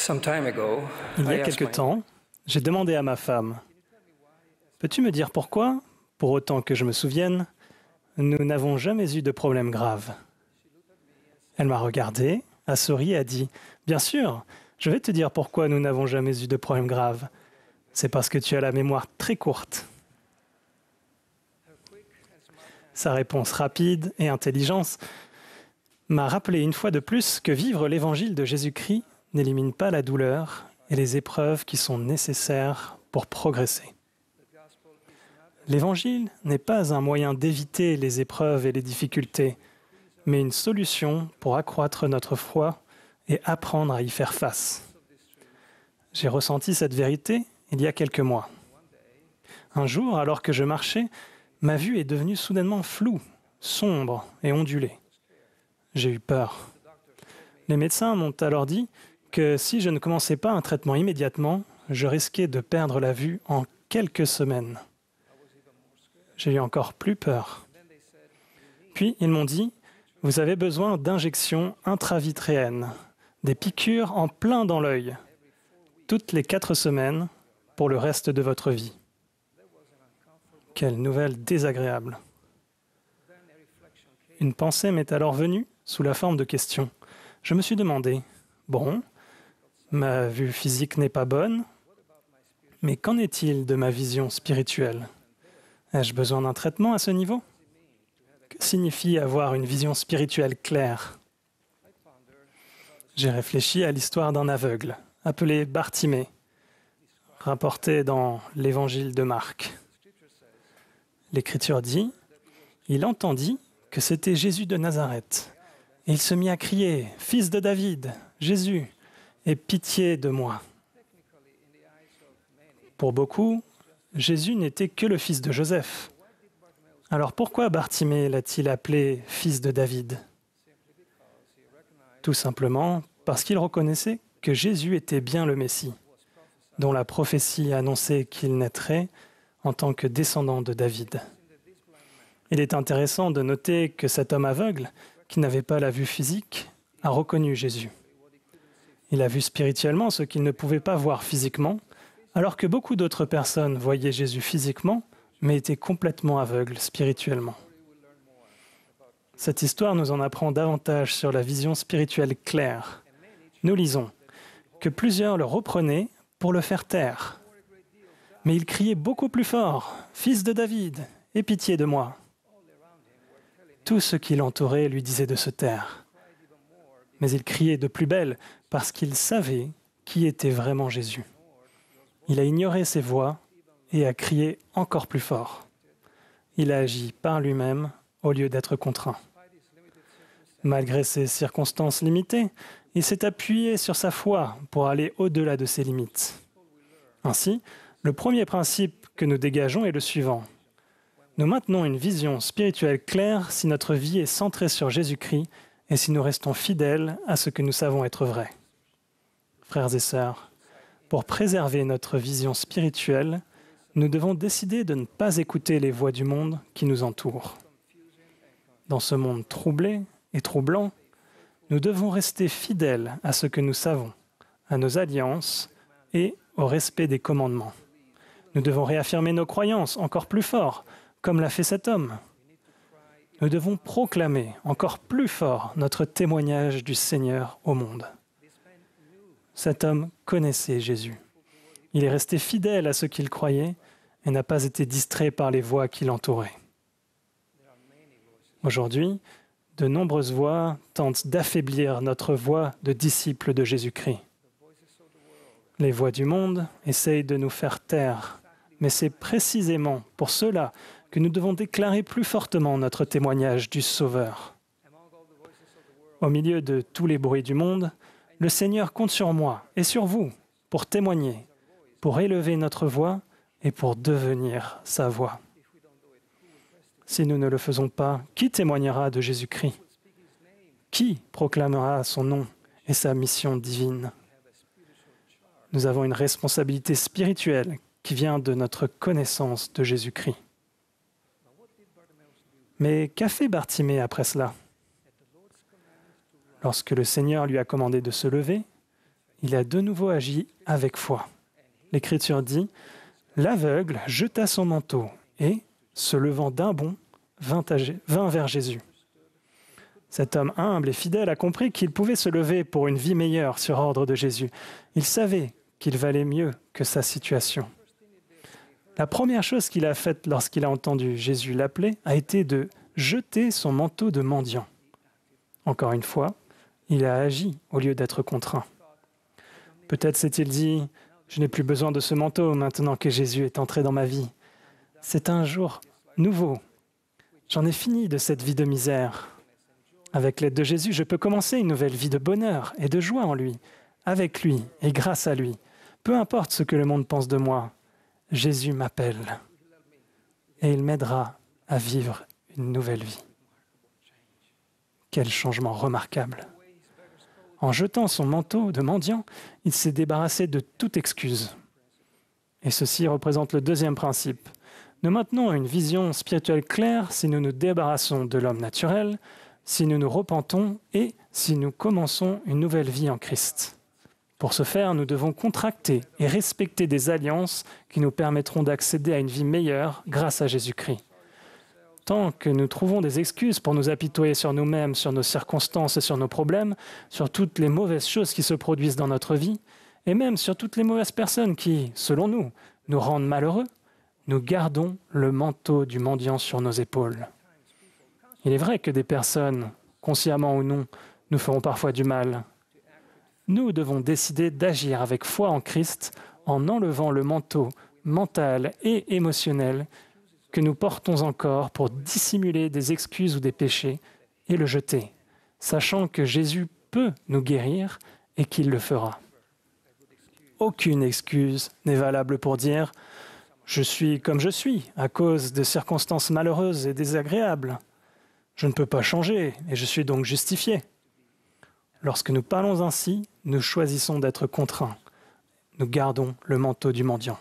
Il y a quelque temps, j'ai demandé à ma femme, « Peux-tu me dire pourquoi, pour autant que je me souvienne, nous n'avons jamais eu de problème grave ?» Elle m'a regardé, a souri et a dit, « Bien sûr, je vais te dire pourquoi nous n'avons jamais eu de problème grave. C'est parce que tu as la mémoire très courte. » Sa réponse rapide et intelligente m'a rappelé une fois de plus que vivre l'évangile de Jésus-Christ n'élimine pas la douleur et les épreuves qui sont nécessaires pour progresser. L'évangile n'est pas un moyen d'éviter les épreuves et les difficultés, mais une solution pour accroître notre foi et apprendre à y faire face. J'ai ressenti cette vérité il y a quelques mois. Un jour, alors que je marchais, ma vue est devenue soudainement floue, sombre et ondulée. J'ai eu peur. Les médecins m'ont alors dit que si je ne commençais pas un traitement immédiatement, je risquais de perdre la vue en quelques semaines. J'ai eu encore plus peur. Puis ils m'ont dit, « Vous avez besoin d'injections intravitréennes, des piqûres en plein dans l'œil, toutes les 4 semaines pour le reste de votre vie. » Quelle nouvelle désagréable. Une pensée m'est alors venue sous la forme de questions. Je me suis demandé, bon, ma vue physique n'est pas bonne, mais qu'en est-il de ma vision spirituelle? Ai-je besoin d'un traitement à ce niveau? Que signifie avoir une vision spirituelle claire? J'ai réfléchi à l'histoire d'un aveugle, appelé Bartimée, rapporté dans l'Évangile de Marc. L'Écriture dit, « Il entendit que c'était Jésus de Nazareth, et il se mit à crier, « Fils de David, Jésus, aie pitié de moi. » Pour beaucoup, Jésus n'était que le fils de Joseph. Alors pourquoi Bartimée l'a-t-il appelé « Fils de David » ? Tout simplement parce qu'il reconnaissait que Jésus était bien le Messie, dont la prophétie annonçait qu'il naîtrait en tant que descendant de David. Il est intéressant de noter que cet homme aveugle, qui n'avait pas la vue physique, a reconnu Jésus. Il a vu spirituellement ce qu'il ne pouvait pas voir physiquement, alors que beaucoup d'autres personnes voyaient Jésus physiquement, mais étaient complètement aveugles spirituellement. Cette histoire nous en apprend davantage sur la vision spirituelle claire. Nous lisons que plusieurs le reprenaient pour le faire taire. Mais il criait beaucoup plus fort, « Fils de David, aie pitié de moi !» Tout ce qui l'entourait lui disait de se taire. Mais il criait de plus belle parce qu'il savait qui était vraiment Jésus. Il a ignoré ses voix et a crié encore plus fort. Il a agi par lui-même au lieu d'être contraint. Malgré ses circonstances limitées, il s'est appuyé sur sa foi pour aller au-delà de ses limites. Ainsi, le premier principe que nous dégageons est le suivant. Nous maintenons une vision spirituelle claire si notre vie est centrée sur Jésus-Christ et si nous restons fidèles à ce que nous savons être vrai. Frères et sœurs, pour préserver notre vision spirituelle, nous devons décider de ne pas écouter les voix du monde qui nous entoure. Dans ce monde troublé et troublant, nous devons rester fidèles à ce que nous savons, à nos alliances et au respect des commandements. Nous devons réaffirmer nos croyances encore plus fort, comme l'a fait cet homme. Nous devons proclamer encore plus fort notre témoignage du Seigneur au monde. Cet homme connaissait Jésus. Il est resté fidèle à ce qu'il croyait et n'a pas été distrait par les voix qui l'entouraient. Aujourd'hui, de nombreuses voix tentent d'affaiblir notre voix de disciples de Jésus-Christ. Les voix du monde essayent de nous faire taire, mais c'est précisément pour cela que nous devons déclarer plus fortement notre témoignage du Sauveur. Au milieu de tous les bruits du monde, le Seigneur compte sur moi et sur vous pour témoigner, pour élever notre voix et pour devenir sa voix. Si nous ne le faisons pas, qui témoignera de Jésus-Christ? Qui proclamera son nom et sa mission divine? Nous avons une responsabilité spirituelle qui vient de notre connaissance de Jésus-Christ. Mais qu'a fait Bartimée après cela? Lorsque le Seigneur lui a commandé de se lever, il a de nouveau agi avec foi. L'Écriture dit, « L'aveugle jeta son manteau et, se levant d'un bond, vint vers Jésus. » Cet homme humble et fidèle a compris qu'il pouvait se lever pour une vie meilleure sur ordre de Jésus. Il savait qu'il valait mieux que sa situation. La première chose qu'il a faite lorsqu'il a entendu Jésus l'appeler a été de jeter son manteau de mendiant. Encore une fois, il a agi au lieu d'être contraint. Peut-être s'est-il dit « Je n'ai plus besoin de ce manteau maintenant que Jésus est entré dans ma vie. C'est un jour nouveau. J'en ai fini de cette vie de misère. Avec l'aide de Jésus, je peux commencer une nouvelle vie de bonheur et de joie en lui, avec lui et grâce à lui. Peu importe ce que le monde pense de moi, Jésus m'appelle et il m'aidera à vivre une nouvelle vie. » Quel changement remarquable! En jetant son manteau de mendiant, il s'est débarrassé de toute excuse. Et ceci représente le deuxième principe. Nous maintenons une vision spirituelle claire si nous nous débarrassons de l'homme naturel, si nous nous repentons et si nous commençons une nouvelle vie en Christ. Pour ce faire, nous devons contracter et respecter des alliances qui nous permettront d'accéder à une vie meilleure grâce à Jésus-Christ. Tant que nous trouvons des excuses pour nous apitoyer sur nous-mêmes, sur nos circonstances et sur nos problèmes, sur toutes les mauvaises choses qui se produisent dans notre vie, et même sur toutes les mauvaises personnes qui, selon nous, nous rendent malheureux, nous gardons le manteau du mendiant sur nos épaules. Il est vrai que des personnes, consciemment ou non, nous feront parfois du mal. Nous devons décider d'agir avec foi en Christ en enlevant le manteau mental et émotionnel que nous portons encore pour dissimuler des excuses ou des péchés et le jeter, sachant que Jésus peut nous guérir et qu'il le fera. Aucune excuse n'est valable pour dire « Je suis comme je suis à cause de circonstances malheureuses et désagréables. Je ne peux pas changer et je suis donc justifié. » Lorsque nous parlons ainsi, nous choisissons d'être contraints. Nous gardons le manteau du mendiant.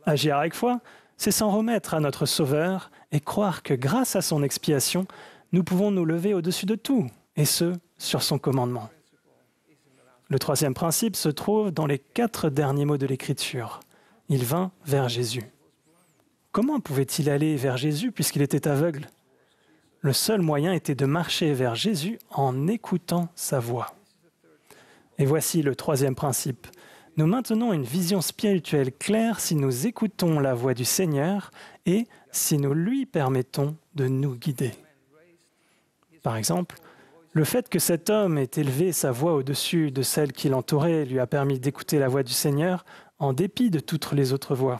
Agir avec foi, c'est s'en remettre à notre Sauveur et croire que grâce à son expiation, nous pouvons nous lever au-dessus de tout, et ce, sur son commandement. Le troisième principe se trouve dans les 4 derniers mots de l'Écriture. Il vint vers Jésus. Comment pouvait-il aller vers Jésus puisqu'il était aveugle? Le seul moyen était de marcher vers Jésus en écoutant sa voix. Et voici le troisième principe. Nous maintenons une vision spirituelle claire si nous écoutons la voix du Seigneur et si nous lui permettons de nous guider. Par exemple, le fait que cet homme ait élevé sa voix au-dessus de celle qui l'entourait lui a permis d'écouter la voix du Seigneur en dépit de toutes les autres voix.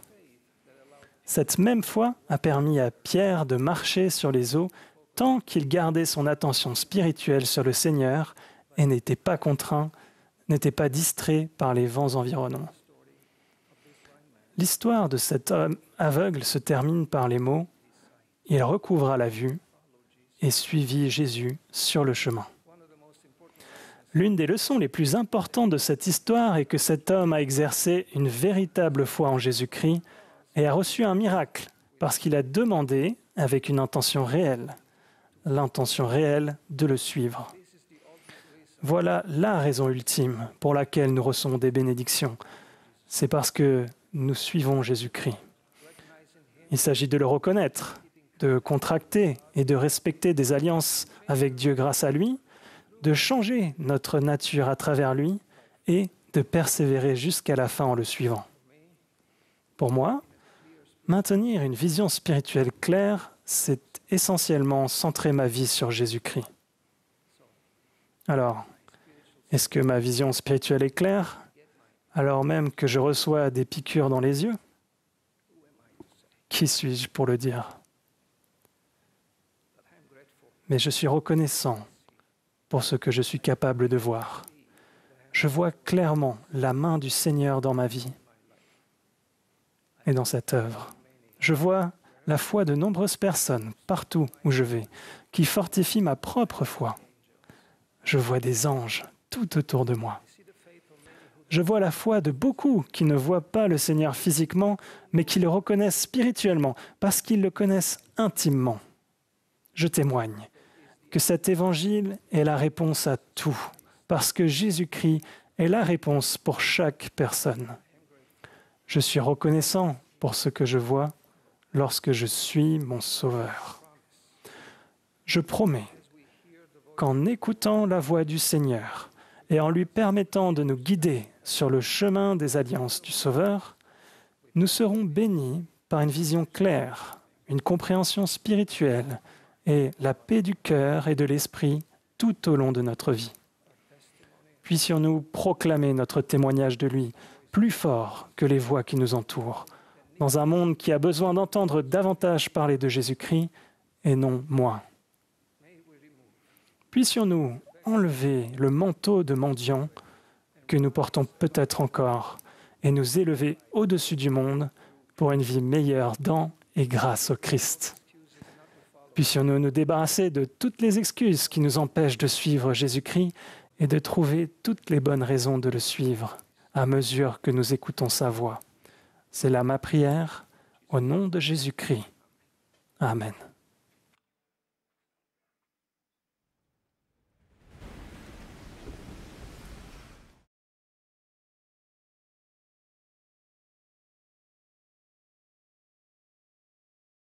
Cette même foi a permis à Pierre de marcher sur les eaux tant qu'il gardait son attention spirituelle sur le Seigneur et n'était pas contraint, n'était pas distrait par les vents environnants. L'histoire de cet homme aveugle se termine par les mots « Il recouvra la vue et suivit Jésus sur le chemin ». L'une des leçons les plus importantes de cette histoire est que cet homme a exercé une véritable foi en Jésus-Christ et a reçu un miracle parce qu'il a demandé avec une intention réelle, l'intention réelle de le suivre. Voilà la raison ultime pour laquelle nous recevons des bénédictions. C'est parce que nous suivons Jésus-Christ. Il s'agit de le reconnaître, de contracter et de respecter des alliances avec Dieu grâce à lui, de changer notre nature à travers lui et de persévérer jusqu'à la fin en le suivant. Pour moi, maintenir une vision spirituelle claire, c'est essentiellement centrer ma vie sur Jésus-Christ. Alors, est-ce que ma vision spirituelle est claire, alors même que je reçois des piqûres dans les yeux? Qui suis-je pour le dire? Mais je suis reconnaissant pour ce que je suis capable de voir. Je vois clairement la main du Seigneur dans ma vie et dans cette œuvre. Je vois la foi de nombreuses personnes, partout où je vais, qui fortifient ma propre foi. Je vois des anges tout autour de moi. Je vois la foi de beaucoup qui ne voient pas le Seigneur physiquement, mais qui le reconnaissent spirituellement, parce qu'ils le connaissent intimement. Je témoigne que cet évangile est la réponse à tout, parce que Jésus-Christ est la réponse pour chaque personne. Je suis reconnaissant pour ce que je vois lorsque je suis mon Sauveur. Je promets qu'en écoutant la voix du Seigneur et en lui permettant de nous guider sur le chemin des alliances du Sauveur, nous serons bénis par une vision claire, une compréhension spirituelle et la paix du cœur et de l'esprit tout au long de notre vie. Puissions-nous proclamer notre témoignage de lui plus fort que les voix qui nous entourent, dans un monde qui a besoin d'entendre davantage parler de Jésus-Christ et non moins. Puissions-nous enlever le manteau de mendiant que nous portons peut-être encore et nous élever au-dessus du monde pour une vie meilleure dans et grâce au Christ. Puissions-nous nous débarrasser de toutes les excuses qui nous empêchent de suivre Jésus-Christ et de trouver toutes les bonnes raisons de le suivre à mesure que nous écoutons sa voix. C'est là ma prière, au nom de Jésus-Christ. Amen.